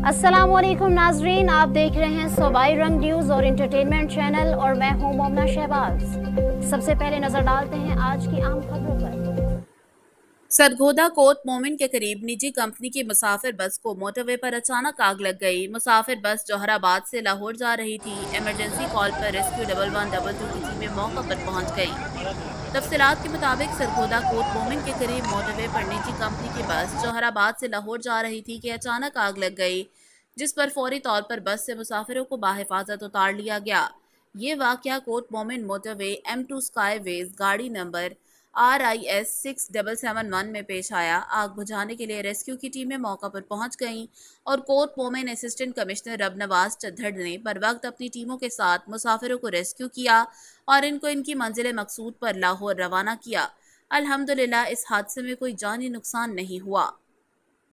अस्सलामुअलैकुम नाजरीन, आप देख रहे हैं सूबाई रंग न्यूज़ और इंटरटेनमेंट चैनल और मैं हूं मोमना शहबाज। सबसे पहले नजर डालते हैं आज की आम खबरों पर। सरगोदा कोट मोमिन के करीब निजी कंपनी की मुसाफिर बस को मोटरवे पर अचानक आग लग गई। मुसाफिर बस जौहराबाद से लाहौर जा रही थी। इमरजेंसी कॉल पर रेस्क्यू 1112 की टीमें मौका पर पहुंच गईं। तफसीलात के मुताबिक सरगोदा कोट मोमिन के करीब मोटरवे पर निजी कंपनी की बस जौहराबाद से लाहौर जा रही थी कि अचानक आग लग गई, जिस पर फौरी तौर पर बस से मुसाफिरों को बाहिफाजत उतार लिया गया। ये वाकया कोट मोमिन मोटरवे M2 स्काईवेज गाड़ी नंबर RIS 6771 में पेश आया। आग बुझाने के लिए रेस्क्यू की टीमें मौका पर पहुंच गईं और कोट मोमिन असिस्टेंट कमिश्नर रबनवाज चद्दड़ ने बर वक्त अपनी टीमों के साथ मुसाफिरों को रेस्क्यू किया और इनको इनकी मंजिल मकसूद पर लाहौर रवाना किया। अल्हम्दुलिल्लाह इस हादसे में कोई जानी नुकसान नहीं हुआ।